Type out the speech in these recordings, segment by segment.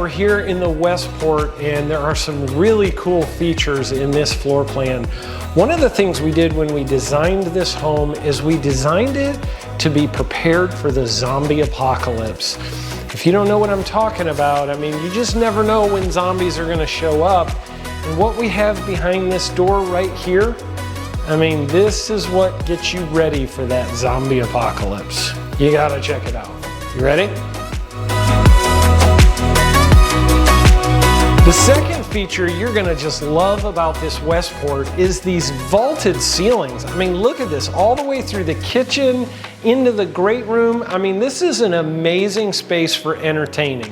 we're here in the Westport, and there are some really cool features in this floor plan. One of the things we did when we designed this home is we designed it to be prepared for the zombie apocalypse. If you don't know what I'm talking about, I mean, you just never know when zombies are gonna show up. And what we have behind this door right here, I mean, this is what gets you ready for that zombie apocalypse. You gotta check it out. You ready? The second feature you're gonna just love about this Westport is these vaulted ceilings. I mean, look at this, all the way through the kitchen, into the great room. I mean, this is an amazing space for entertaining.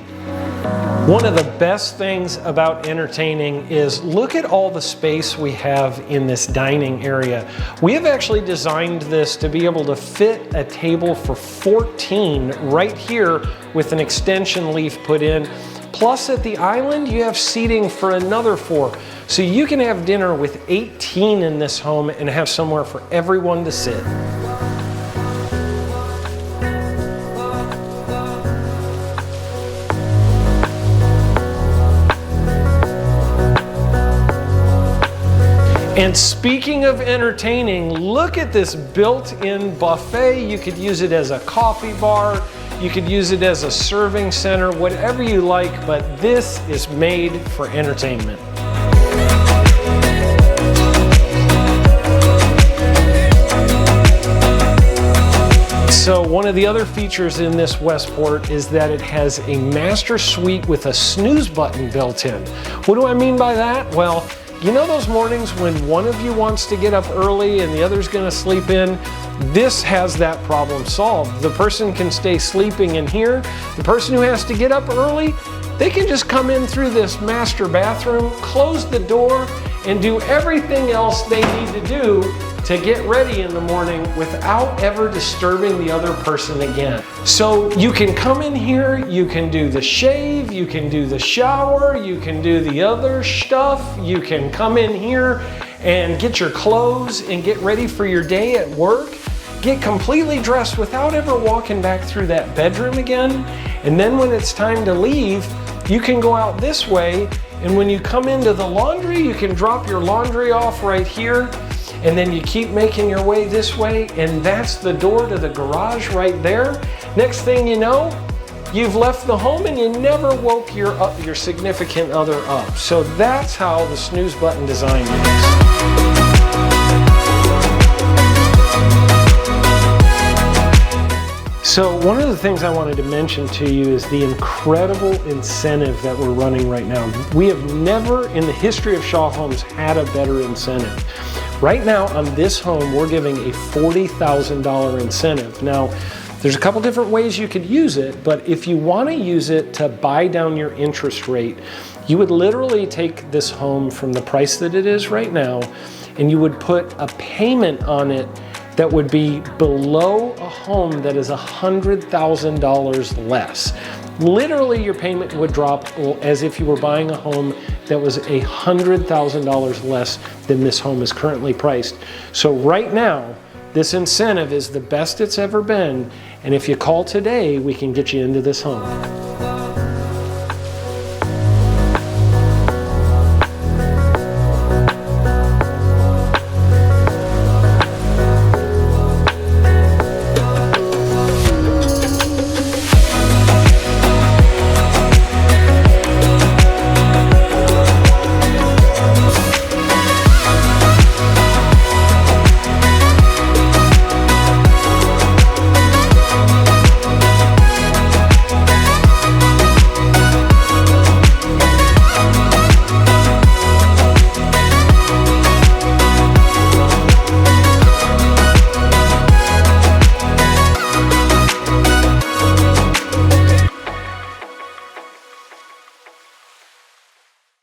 One of the best things about entertaining is look at all the space we have in this dining area. We have actually designed this to be able to fit a table for 14 right here with an extension leaf put in. Plus at the island, you have seating for another 4. So you can have dinner with 18 in this home and have somewhere for everyone to sit. And speaking of entertaining, look at this built-in buffet. You could use it as a coffee bar. You could use it as a serving center, whatever you like, but this is made for entertainment. So one of the other features in this Westport is that it has a master suite with a snooze button built in. What do I mean by that? Well, you know those mornings when one of you wants to get up early and the other's gonna sleep in? This has that problem solved. The person can stay sleeping in here. The person who has to get up early, they can just come in through this master bathroom, close the door, and do everything else they need to do to get ready in the morning without ever disturbing the other person again. So you can come in here, you can do the shave, you can do the shower, you can do the other stuff, you can come in here and get your clothes and get ready for your day at work, get completely dressed without ever walking back through that bedroom again. And then when it's time to leave, you can go out this way, and when you come into the laundry, you can drop your laundry off right here, and then you keep making your way this way, and that's the door to the garage right there. Next thing you know, you've left the home and you never woke your significant other up. So that's how the snooze button design is. So one of the things I wanted to mention to you is the incredible incentive that we're running right now. We have never in the history of Shaw Homes had a better incentive. Right now on this home, we're giving a $40,000 incentive. Now, there's a couple different ways you could use it, but if you want to use it to buy down your interest rate, you would literally take this home from the price that it is right now, and you would put a payment on it that would be below a home that is $100,000 less. Literally, your payment would drop as if you were buying a home that was $100,000 less than this home is currently priced. So right now, this incentive is the best it's ever been, and if you call today, we can get you into this home.